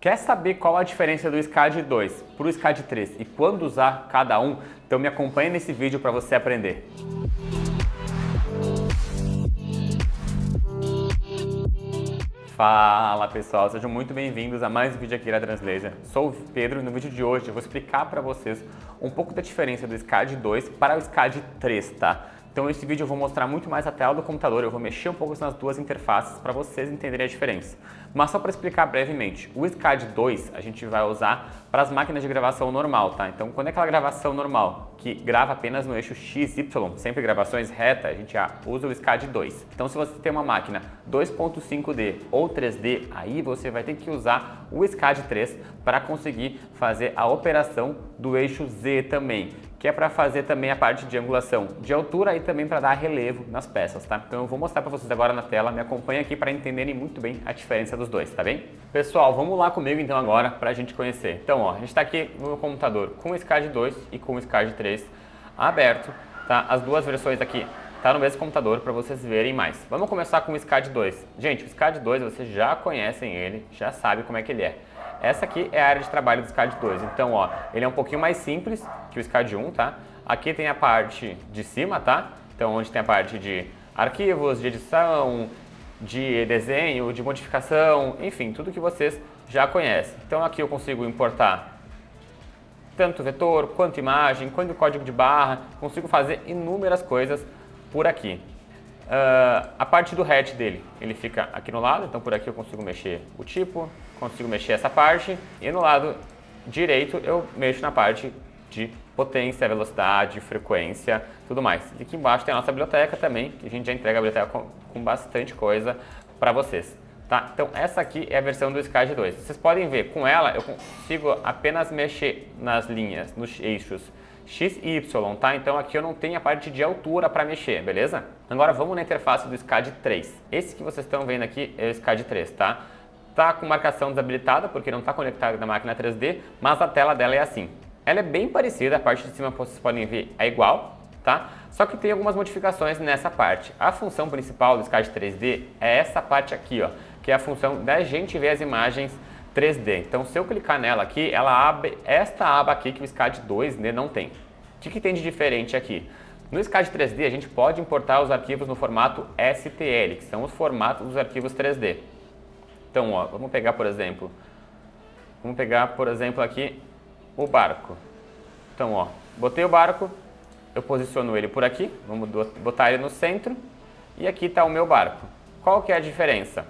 Quer saber qual a diferença do SCAD 2 para o SCAD 3 e quando usar cada um? Então me acompanhe nesse vídeo para você aprender. Fala pessoal, sejam muito bem-vindos a mais um vídeo aqui da Translaser. Sou o Pedro e no vídeo de hoje eu vou explicar para vocês um pouco da diferença do SCAD 2 para o SCAD 3, tá? Então nesse vídeo eu vou mostrar muito mais a tela do computador, eu vou mexer um pouco nas duas interfaces para vocês entenderem a diferença. Mas só para explicar brevemente, o SCAD 2 a gente vai usar para as máquinas de gravação normal, tá? Então quando é aquela gravação normal que grava apenas no eixo XY, sempre gravações retas, a gente já usa o SCAD 2. Então se você tem uma máquina 2.5D ou 3D, aí você vai ter que usar o SCAD 3 para conseguir fazer a operação do eixo Z também, que é para fazer também a parte de angulação de altura e também para dar relevo nas peças, tá? Então eu vou mostrar para vocês agora na tela, me acompanha aqui para entenderem muito bem a diferença dos dois, tá bem? Pessoal, vamos lá comigo então agora para a gente conhecer. Então, ó, a gente está aqui no meu computador com o SCAD 2 e com o SCAD 3 aberto, tá? As duas versões aqui tá no mesmo computador para vocês verem mais. Vamos começar com o SCAD 2. Gente, o SCAD 2 vocês já conhecem ele, já sabem como é que ele é. Essa aqui é a área de trabalho do SCAD 2, então ó, ele é um pouquinho mais simples que o SCAD 1, tá? Aqui tem a parte de cima, tá? Então onde tem a parte de arquivos, de edição, de desenho, de modificação, enfim, tudo que vocês já conhecem. Então aqui eu consigo importar tanto vetor, quanto imagem, quanto código de barra, consigo fazer inúmeras coisas por aqui. A parte do hatch dele, ele fica aqui no lado, então por aqui eu consigo mexer o tipo, consigo mexer essa parte, e no lado direito eu mexo na parte de potência, velocidade, frequência, tudo mais. E aqui embaixo tem a nossa biblioteca também, que a gente já entrega a biblioteca com bastante coisa para vocês. Tá? Então essa aqui é a versão do SCAD 2. Vocês podem ver, com ela eu consigo apenas mexer nas linhas, nos eixos X e Y, tá? Então aqui eu não tenho a parte de altura para mexer, beleza? Agora vamos na interface do SCAD 3. Esse que vocês estão vendo aqui é o SCAD 3, tá? Tá com marcação desabilitada porque não está conectado na máquina 3D, mas a tela dela é assim. Ela é bem parecida, a parte de cima vocês podem ver é igual, tá? Só que tem algumas modificações nessa parte. A função principal do SCAD 3D é essa parte aqui, ó, que é a função da gente ver as imagens 3D. Então, se eu clicar nela aqui, ela abre esta aba aqui que o SCAD 2D não tem. O que tem de diferente aqui? No SCAD 3D, a gente pode importar os arquivos no formato STL, que são os formatos dos arquivos 3D. Então, ó, vamos pegar, por exemplo, aqui o barco. Então, ó, botei o barco, eu posiciono ele por aqui, vamos botar ele no centro, e aqui está o meu barco. Qual que é a diferença?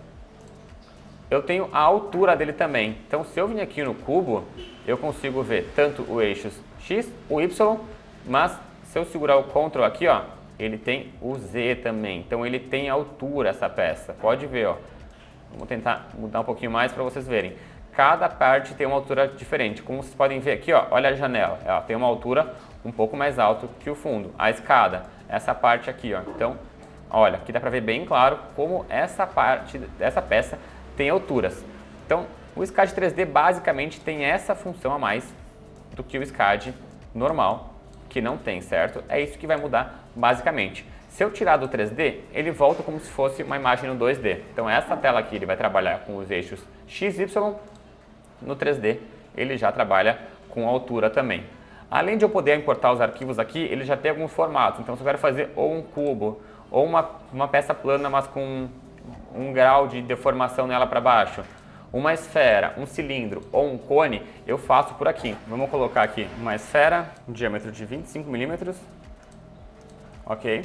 Eu tenho a altura dele também. Então, se eu vir aqui no cubo, eu consigo ver tanto o eixo X, o Y, mas se eu segurar o Ctrl aqui, ó, ele tem o Z também. Então, ele tem altura essa peça. Pode ver, ó. Vamos tentar mudar um pouquinho mais para vocês verem. Cada parte tem uma altura diferente. Como vocês podem ver aqui, ó, olha a janela. Ela tem uma altura um pouco mais alta que o fundo. A escada, essa parte aqui, ó. Então, olha, aqui dá para ver bem claro como essa parte dessa peça tem alturas. Então, o SCAD 3D basicamente tem essa função a mais do que o SCAD normal, que não tem, certo? É isso que vai mudar basicamente. Se eu tirar do 3D, ele volta como se fosse uma imagem no 2D. Então, essa tela aqui ele vai trabalhar com os eixos X, Y. No 3D, ele já trabalha com altura também. Além de eu poder importar os arquivos aqui, ele já tem alguns formatos. Então, se eu quero fazer ou um cubo, ou uma peça plana, mas com um grau de deformação nela para baixo, uma esfera, um cilindro ou um cone, eu faço por aqui. Vamos colocar aqui uma esfera, um diâmetro de 25 milímetros. Ok.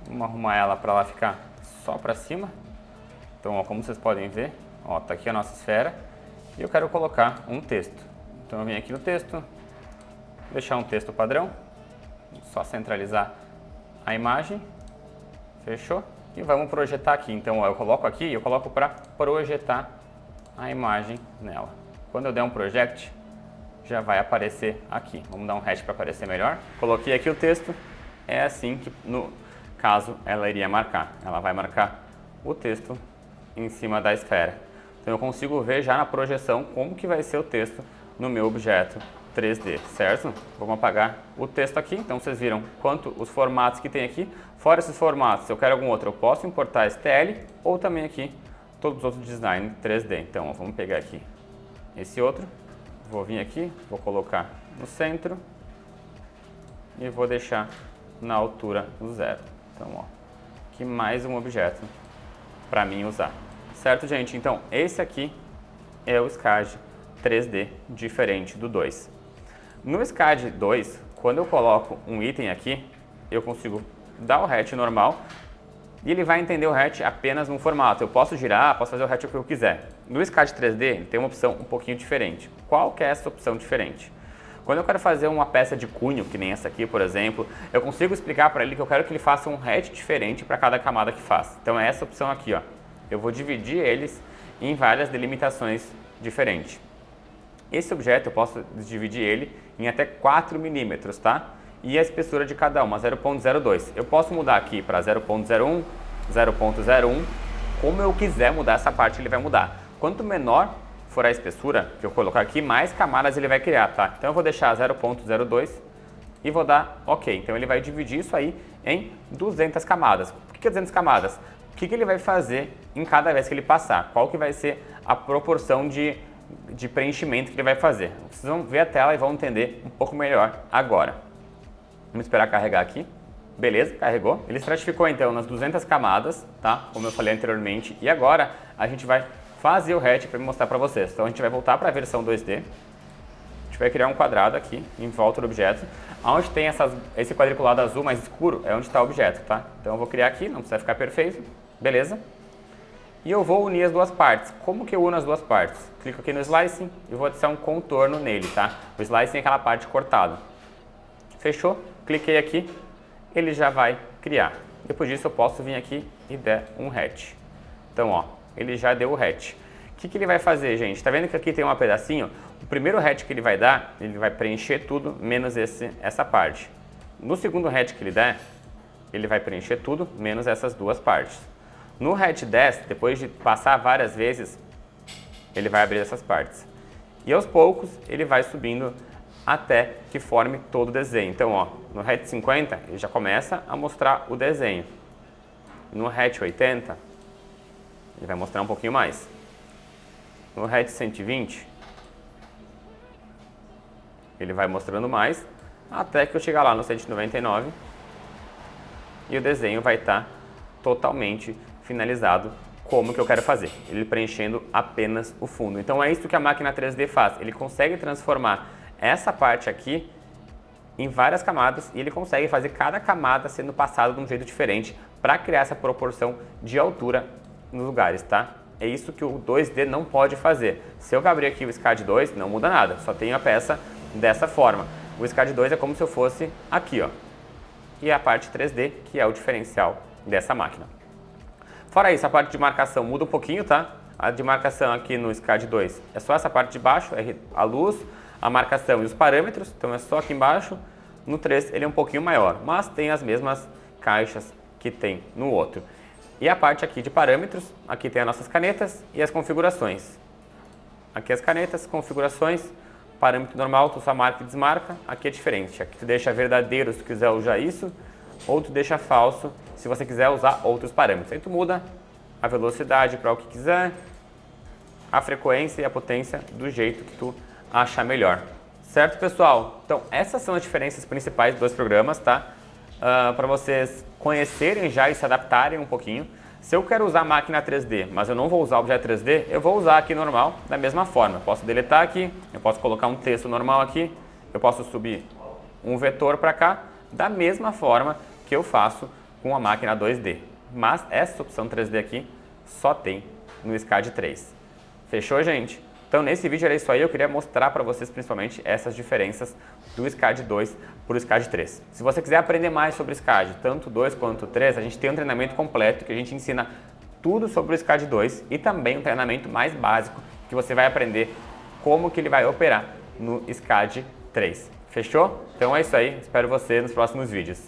Vamos arrumar ela para ela ficar só para cima. Então, ó, como vocês podem ver, ó, tá aqui a nossa esfera e eu quero colocar um texto. Então eu venho aqui no texto, deixar um texto padrão, só centralizar a imagem, fechou? E vamos projetar aqui. Então ó, eu coloco aqui e eu coloco para projetar a imagem nela. Quando eu der um project, já vai aparecer aqui. Vamos dar um hatch para aparecer melhor. Coloquei aqui o texto, é assim que no caso ela iria marcar. Ela vai marcar o texto em cima da esfera. Então eu consigo ver já na projeção como que vai ser o texto no meu objeto 3D, certo? Vamos apagar o texto aqui, então vocês viram quanto os formatos que tem aqui. Fora esses formatos, se eu quero algum outro, eu posso importar STL ou também aqui todos os outros design 3D. Então, ó, vamos pegar aqui esse outro, vou vir aqui, vou colocar no centro e vou deixar na altura do 0. Então, ó, aqui mais um objeto para mim usar. Certo, gente? Então, esse aqui é o SCAD 3D diferente do 2. No SCAD 2, quando eu coloco um item aqui, eu consigo dar o hatch normal e ele vai entender o hatch apenas num formato. Eu posso girar, posso fazer o hatch o que eu quiser. No SCAD 3D, ele tem uma opção um pouquinho diferente. Qual que é essa opção diferente? Quando eu quero fazer uma peça de cunho, que nem essa aqui, por exemplo, eu consigo explicar para ele que eu quero que ele faça um hatch diferente para cada camada que faz. Então é essa opção aqui, ó. Eu vou dividir eles em várias delimitações diferentes. Esse objeto eu posso dividir ele em até 4 milímetros, tá? E a espessura de cada uma, 0.02. Eu posso mudar aqui para 0.01, 0.01, como eu quiser mudar essa parte, ele vai mudar. Quanto menor for a espessura que eu colocar aqui, mais camadas ele vai criar, tá? Então eu vou deixar 0.02 e vou dar OK. Então ele vai dividir isso aí em 200 camadas. Por que 200 camadas? O que ele vai fazer em cada vez que ele passar? Qual que vai ser a proporção de preenchimento que ele vai fazer? Vocês vão ver a tela e vão entender um pouco melhor agora. Vamos esperar carregar aqui. Beleza, carregou. Ele estratificou então nas 200 camadas, tá? Como eu falei anteriormente. E agora a gente vai fazer o hatch para mostrar para vocês. Então a gente vai voltar para a versão 2D. A gente vai criar um quadrado aqui em volta do objeto. Onde tem esse quadriculado azul mais escuro é onde está o objeto, tá? Então eu vou criar aqui, não precisa ficar perfeito. Beleza? E eu vou unir as duas partes. Como que eu uno as duas partes? Clico aqui no Slicing e vou adicionar um contorno nele, tá? O Slicing é aquela parte cortada. Fechou? Cliquei aqui, ele já vai criar. Depois disso eu posso vir aqui e dar um hatch. Então, ó, ele já deu o hatch. O que ele vai fazer, gente? Tá vendo que aqui tem um pedacinho? O primeiro hatch que ele vai dar, ele vai preencher tudo, menos essa parte. No segundo hatch que ele der, ele vai preencher tudo, menos essas duas partes. No hatch 10, depois de passar várias vezes, ele vai abrir essas partes. E aos poucos, ele vai subindo até que forme todo o desenho. Então, ó, no hatch 50, ele já começa a mostrar o desenho. No hatch 80, ele vai mostrar um pouquinho mais. No hatch 120, ele vai mostrando mais, até que eu chegar lá no 199 e o desenho vai estar totalmente finalizado como que eu quero fazer, ele preenchendo apenas o fundo. Então é isso que a máquina 3D faz, ele consegue transformar essa parte aqui em várias camadas e ele consegue fazer cada camada sendo passada de um jeito diferente para criar essa proporção de altura nos lugares, tá? É isso que o 2D não pode fazer. Se eu abrir aqui o SCAD 2, não muda nada, só tenho a peça dessa forma. O SCAD 2 é como se eu fosse aqui, ó. E a parte 3D, que é o diferencial dessa máquina. Fora isso, a parte de marcação muda um pouquinho, tá? A de marcação aqui no SCAD 2 é só essa parte de baixo, é a luz, a marcação e os parâmetros, então é só aqui embaixo. No 3 ele é um pouquinho maior, mas tem as mesmas caixas que tem no outro. E a parte aqui de parâmetros, aqui tem as nossas canetas e as configurações. Aqui as canetas, configurações, parâmetro normal, tu só marca e desmarca, aqui é diferente. Aqui tu deixa verdadeiro se tu quiser usar isso, ou tu deixa falso se você quiser usar outros parâmetros. Aí tu muda a velocidade para o que quiser, a frequência e a potência do jeito que tu achar melhor. Certo, pessoal? Então, essas são as diferenças principais dos dois programas, tá? Para vocês conhecerem já e se adaptarem um pouquinho. Se eu quero usar a máquina 3D, mas eu não vou usar o objeto 3D, eu vou usar aqui normal, da mesma forma. Eu posso deletar aqui, eu posso colocar um texto normal aqui, eu posso subir um vetor para cá, da mesma forma que eu faço com a máquina 2D. Mas essa opção 3D aqui só tem no SCAD 3. Fechou, gente? Então, nesse vídeo era isso aí, eu queria mostrar para vocês principalmente essas diferenças do SCAD 2 para o SCAD 3. Se você quiser aprender mais sobre o SCAD, tanto 2 quanto 3, a gente tem um treinamento completo que a gente ensina tudo sobre o SCAD 2 e também um treinamento mais básico que você vai aprender como que ele vai operar no SCAD 3. Fechou? Então é isso aí, espero você nos próximos vídeos.